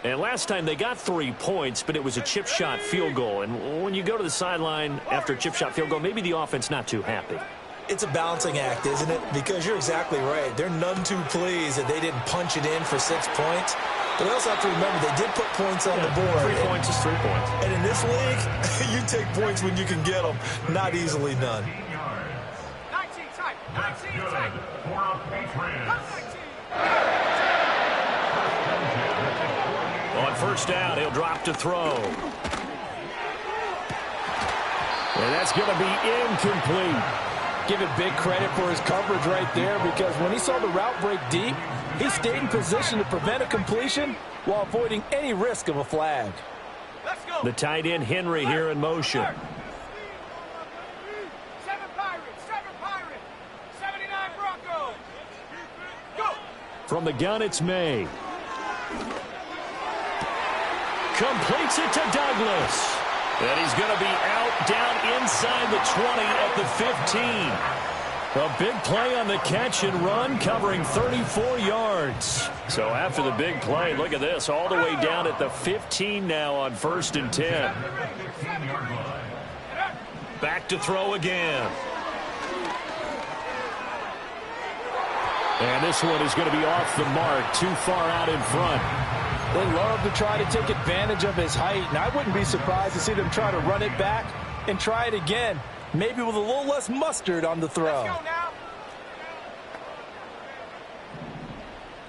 And last time they got 3 points, but it was a chip shot field goal. And when you go to the sideline after a chip shot field goal, maybe the offense not too happy. It's a balancing act, isn't it? Because you're exactly right. They're none too pleased that they didn't punch it in for 6 points. But we also have to remember they did put points on the board. 3 points is 3 points. And in this league, you take points when you can get them. Not easily done. 19 type. 19 type. On 1st down, he'll drop to throw. And that's going to be incomplete. Give it big credit for his coverage right there, because when he saw the route break deep, he stayed in position to prevent a completion while avoiding any risk of a flag. Let's go. The tight end Henry here in motion. 7 Pirates. 79 Broncos. Go. From the gun, it's May. Completes it to Douglas. And he's going to be out down inside the 20 at the 15. A big play on the catch and run, covering 34 yards. So after the big play, look at this, all the way down at the 15 now on 1st and 10. Back to throw again. And this one is going to be off the mark, too far out in front. They love to try to take advantage of his height, and I wouldn't be surprised to see them try to run it back and try it again, maybe with a little less mustard on the throw. Let's go now.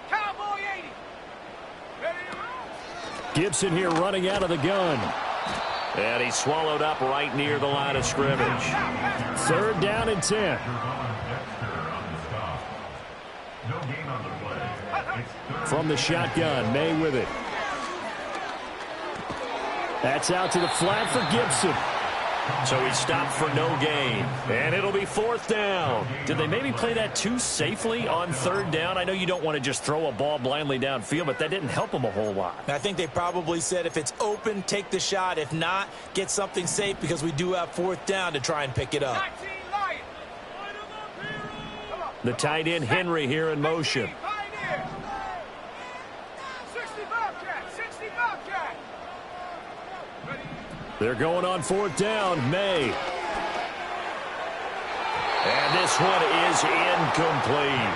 Cowboy 80. Ready? Gibson here running out of the gun. And he's swallowed up right near the line of scrimmage. 3rd down and 10. From the shotgun, May with it. That's out to the flat for Gibson. So he stopped for no gain. And it'll be 4th down. Did they maybe play that too safely on 3rd down? I know you don't want to just throw a ball blindly downfield, but that didn't help them a whole lot. I think they probably said if it's open, take the shot. If not, get something safe because we do have 4th down to try and pick it up. The tight end, Henry, here in motion. They're going on 4th down. May. And this one is incomplete.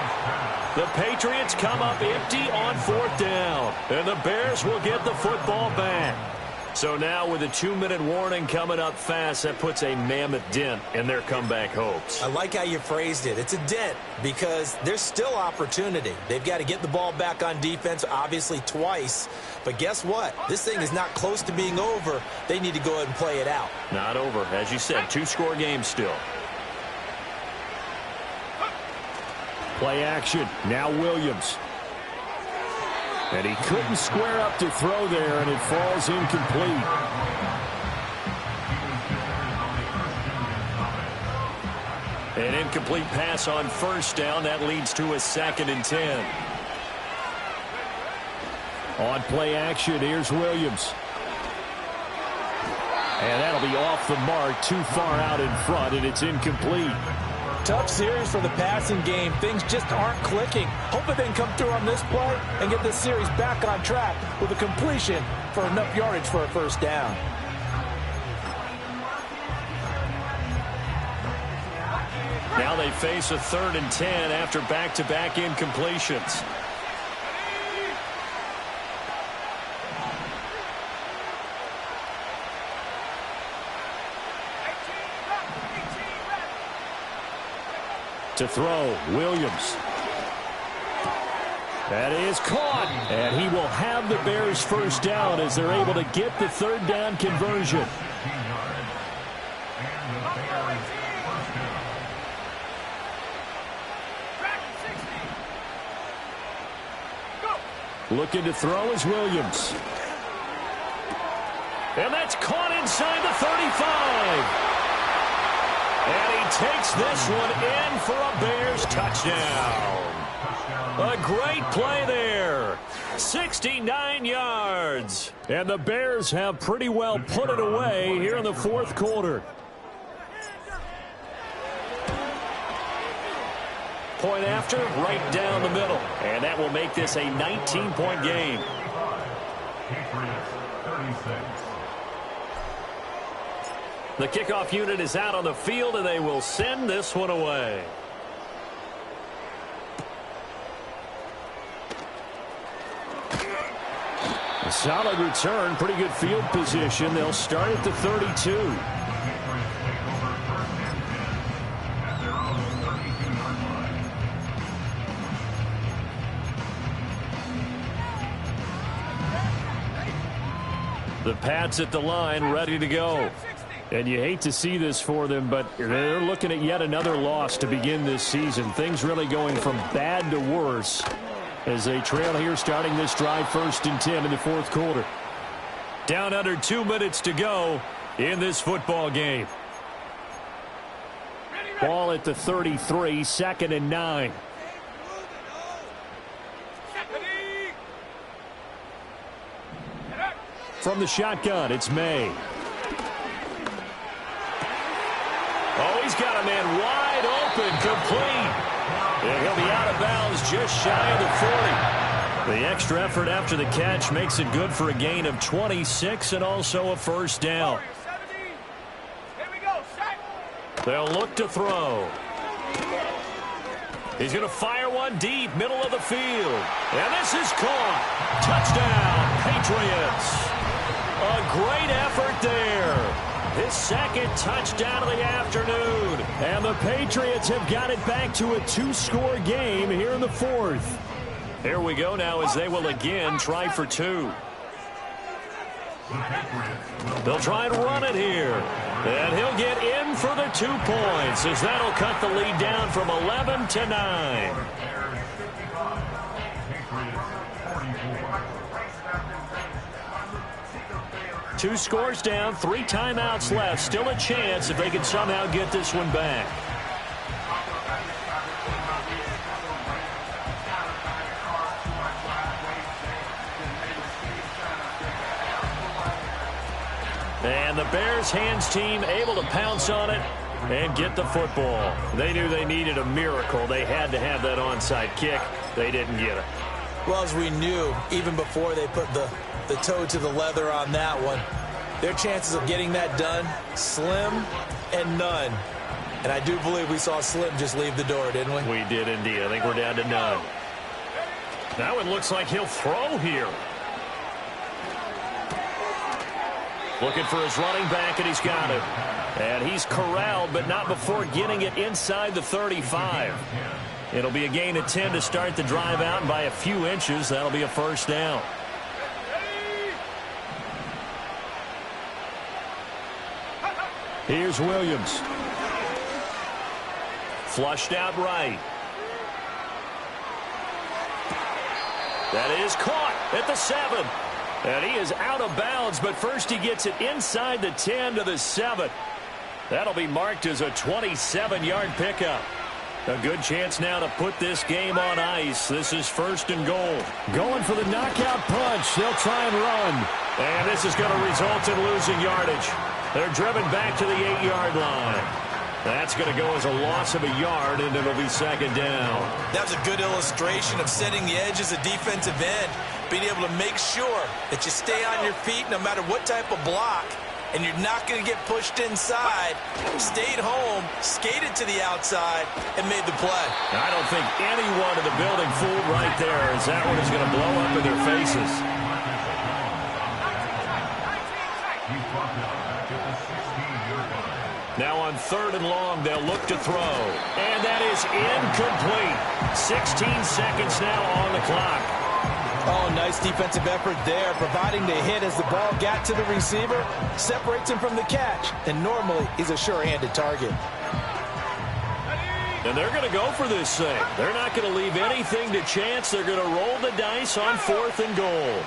The Patriots come up empty on 4th down. And the Bears will get the football back. So now with a 2-minute warning coming up fast, that puts a mammoth dent in their comeback hopes. I like how you phrased it. It's a dent because there's still opportunity. They've got to get the ball back on defense, obviously twice. But guess what? This thing is not close to being over. They need to go ahead and play it out. Not over. As you said, 2-score game still. Play action. Now Williams. And he couldn't square up to throw there, and it falls incomplete. An incomplete pass on 1st down. That leads to a 2nd and 10. On play action, here's Williams. And that'll be off the mark, too far out in front, and it's incomplete. Tough series for the passing game. Things just aren't clicking. Hoping they can come through on this play and get this series back on track with a completion for enough yardage for a 1st down. Now they face a 3rd and 10 after back-to-back incompletions. To throw, Williams. That is caught. And he will have the Bears 1st down as they're able to get the 3rd down conversion. Looking to throw is Williams. And that's caught inside the 35. And he takes this one in for a Bears touchdown. A great play there. 69 yards. And the Bears have pretty well put it away here in the 4th quarter. Point after, right down the middle. And that will make this a 19-point game. Patriots 36. The kickoff unit is out on the field, and they will send this one away. A solid return, pretty good field position. They'll start at the 32. The Pats at the line, ready to go. And you hate to see this for them, but they're looking at yet another loss to begin this season. Things really going from bad to worse as they trail here starting this drive 1st and 10 in the 4th quarter. Down under 2 minutes to go in this football game. Ball at the 33, 2nd and 9. From the shotgun, it's May. Oh, he's got a man wide open, complete. And he'll be out of bounds just shy of the 40. The extra effort after the catch makes it good for a gain of 26 and also a 1st down. They'll look to throw. He's going to fire one deep, middle of the field. And this is caught. Touchdown, Patriots. A great effort there. His 2nd touchdown of the afternoon. And the Patriots have got it back to a 2-score game here in the 4th. Here we go now as they will again try for 2. They'll try and run it here. And he'll get in for the 2 points, as that'll cut the lead down from 11 to 9. Two scores down, 3 timeouts left. Still a chance if they can somehow get this one back. And the Bears hands team able to pounce on it and get the football. They knew they needed a miracle. They had to have that onside kick. They didn't get it. Well, as we knew, even before they put the toe to the leather on that one, their chances of getting that done, slim and none. And I do believe we saw Slim just leave the door, didn't we? We did indeed. I think we're down to none. Now it looks like he'll throw here. Looking for his running back, and he's got it. And he's corralled, but not before getting it inside the 35. It'll be a gain of 10 to start the drive out, and by a few inches, that'll be a first down. Here's Williams. Flushed out right. That is caught at the 7. And he is out of bounds, but first he gets it inside the 10 to the 7. That'll be marked as a 27-yard pickup. A good chance now to put this game on ice. This is 1st and goal. Going for the knockout punch. They'll try and run. And this is going to result in losing yardage. They're driven back to the 8-yard line. That's going to go as a loss of a yard, and it'll be 2nd down. That's a good illustration of setting the edge as a defensive end, being able to make sure that you stay on your feet no matter what type of block, and you're not going to get pushed inside. Stayed home, skated to the outside, and made the play. I don't think anyone in the building fooled right there, as that one is going to blow up in their faces. Now on 3rd and long, they'll look to throw. And that is incomplete. 16 seconds now on the clock. Oh, nice defensive effort there, providing the hit as the ball got to the receiver, separates him from the catch, and normally he's a sure-handed target. And they're going to go for this thing. They're not going to leave anything to chance. They're going to roll the dice on 4th and goal.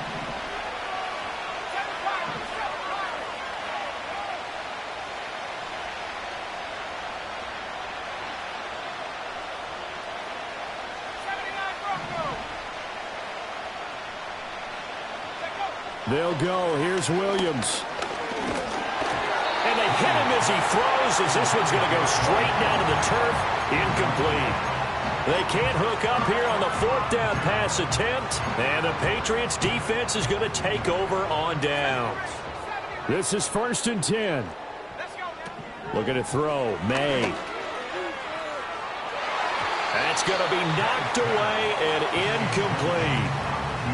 They'll go. Here's Williams. And they hit him as he throws, as this one's going to go straight down to the turf. Incomplete. They can't hook up here on the 4th down pass attempt. And the Patriots defense is going to take over on downs. This is 1st and 10. Looking to throw. May. That's going to be knocked away and incomplete.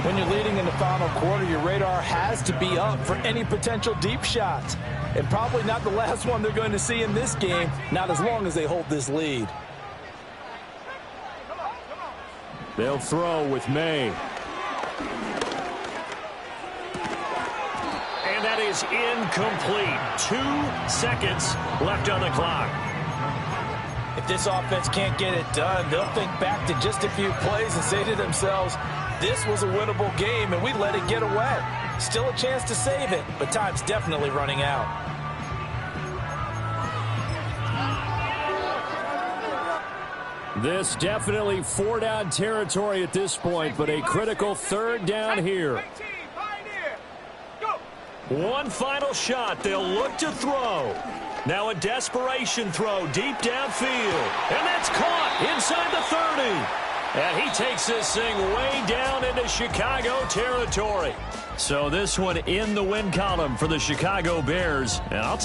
When you're leading in the final quarter, your radar has to be up for any potential deep shots. And probably not the last one they're going to see in this game, not as long as they hold this lead. They'll throw with May. And that is incomplete. 2 seconds left on the clock. If this offense can't get it done, they'll think back to just a few plays and say to themselves, this was a winnable game, and we let it get away. Still a chance to save it, but time's definitely running out. This definitely 4-down territory at this point, but a critical 3rd down here. One final shot. They'll look to throw. Now a desperation throw deep downfield. And that's caught inside the 30. And he takes this thing way down into Chicago territory. So this one in the win column for the Chicago Bears. And I'll